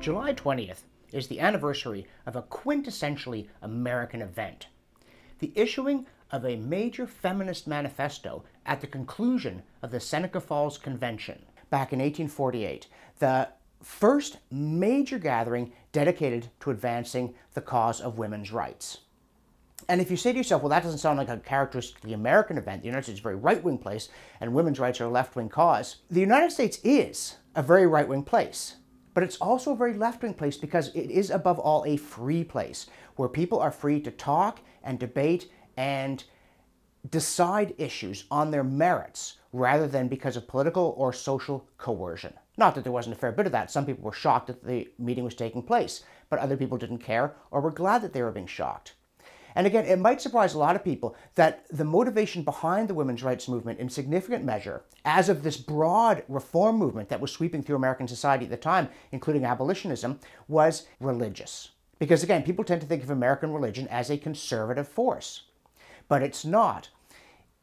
July 20th is the anniversary of a quintessentially American event, the issuing of a major feminist manifesto at the conclusion of the Seneca Falls Convention back in 1848, the first major gathering dedicated to advancing the cause of women's rights. And if you say to yourself, well, that doesn't sound like a characteristically American event, the United States is a very right-wing place and women's rights are a left-wing cause, the United States is a very right-wing place. But it's also a very left-wing place because it is above all a free place where people are free to talk and debate and decide issues on their merits rather than because of political or social coercion. Not that there wasn't a fair bit of that. Some people were shocked that the meeting was taking place, but other people didn't care or were glad that they were being shocked. And again, it might surprise a lot of people that the motivation behind the women's rights movement in significant measure, as of this broad reform movement that was sweeping through American society at the time, including abolitionism, was religious. Because again, people tend to think of American religion as a conservative force. But it's not.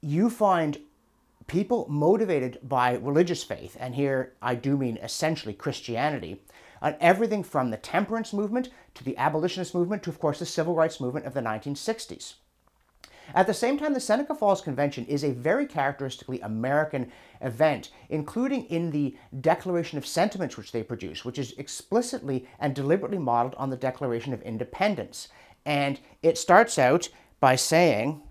You find people motivated by religious faith, and here I do mean essentially Christianity, on everything from the temperance movement to the abolitionist movement to, of course, the civil rights movement of the 1960s. At the same time, the Seneca Falls Convention is a very characteristically American event, including in the Declaration of Sentiments which they produce, which is explicitly and deliberately modeled on the Declaration of Independence. And it starts out by saying,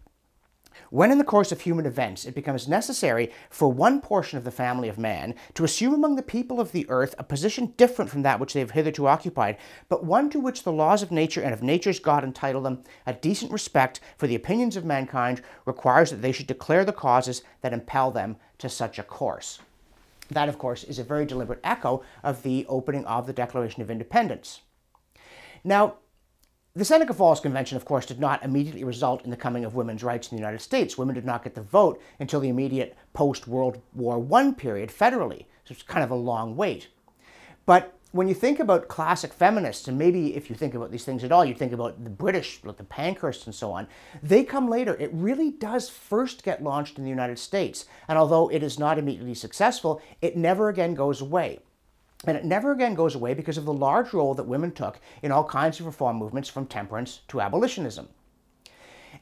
when in the course of human events it becomes necessary for one portion of the family of man to assume among the people of the earth a position different from that which they have hitherto occupied, but one to which the laws of nature and of nature's God entitle them, a decent respect for the opinions of mankind requires that they should declare the causes that impel them to such a course. That, of course, is a very deliberate echo of the opening of the Declaration of Independence. Now, the Seneca Falls Convention, of course, did not immediately result in the coming of women's rights in the United States. Women did not get the vote until the immediate post-World War I period federally. So it's kind of a long wait. But when you think about classic feminists, and maybe if you think about these things at all, you think about the British, like the Pankhursts and so on, they come later. It really does first get launched in the United States. And although it is not immediately successful, it never again goes away. And it never again goes away because of the large role that women took in all kinds of reform movements from temperance to abolitionism.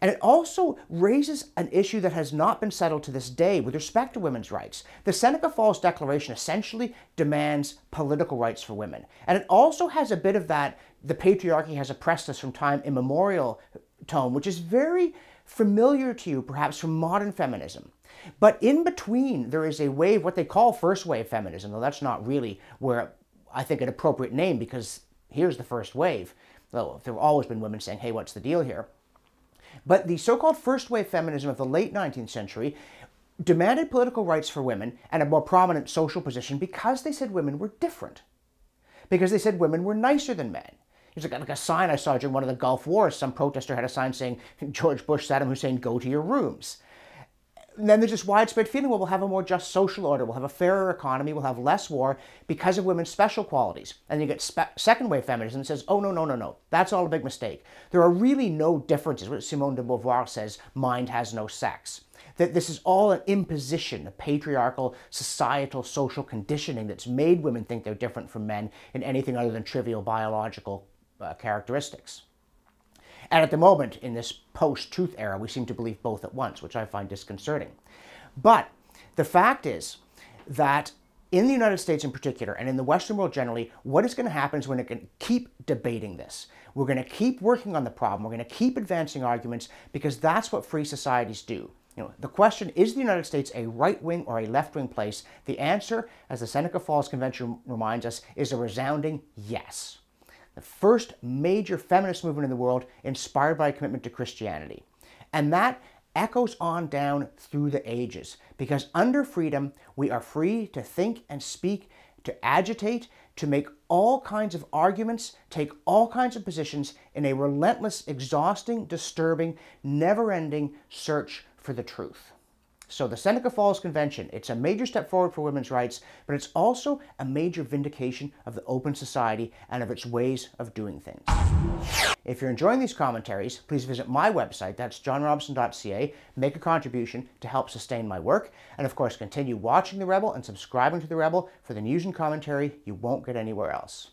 And it also raises an issue that has not been settled to this day with respect to women's rights. The Seneca Falls Declaration essentially demands political rights for women. And it also has a bit of that, the patriarchy has oppressed us from time immemorial tone, which is very familiar to you perhaps from modern feminism. But in between, there is a wave, what they call first wave feminism, though that's not really where I think an appropriate name, because here's the first wave. Though there have always been women saying, hey, what's the deal here? But the so-called first wave feminism of the late 19th century demanded political rights for women and a more prominent social position because they said women were different. Because they said women were nicer than men. It's like a sign I saw during one of the Gulf Wars. Some protester had a sign saying, George Bush, Saddam Hussein, go to your rooms. And then there's this widespread feeling, well, we'll have a more just social order, we'll have a fairer economy, we'll have less war because of women's special qualities. And then you get second wave feminism that says, oh, no, that's all a big mistake. There are really no differences. What Simone de Beauvoir says, mind has no sex. That this is all an imposition, a patriarchal, societal, social conditioning that's made women think they're different from men in anything other than trivial biological characteristics. And at the moment, in this post-truth era, we seem to believe both at once, which I find disconcerting. But the fact is that in the United States in particular, and in the Western world generally, what is going to happen is we're going to keep debating this. We're going to keep working on the problem. We're going to keep advancing arguments because that's what free societies do. You know, the question, is the United States a right-wing or a left-wing place? The answer, as the Seneca Falls Convention reminds us, is a resounding yes. The first major feminist movement in the world inspired by a commitment to Christianity. And that echoes on down through the ages, because under freedom, we are free to think and speak, to agitate, to make all kinds of arguments, take all kinds of positions in a relentless, exhausting, disturbing, never-ending search for the truth. So the Seneca Falls Convention, it's a major step forward for women's rights, but it's also a major vindication of the open society and of its ways of doing things. If you're enjoying these commentaries, please visit my website, that's johnrobinson.ca, make a contribution to help sustain my work, and of course continue watching The Rebel and subscribing to The Rebel for the news and commentary you won't get anywhere else.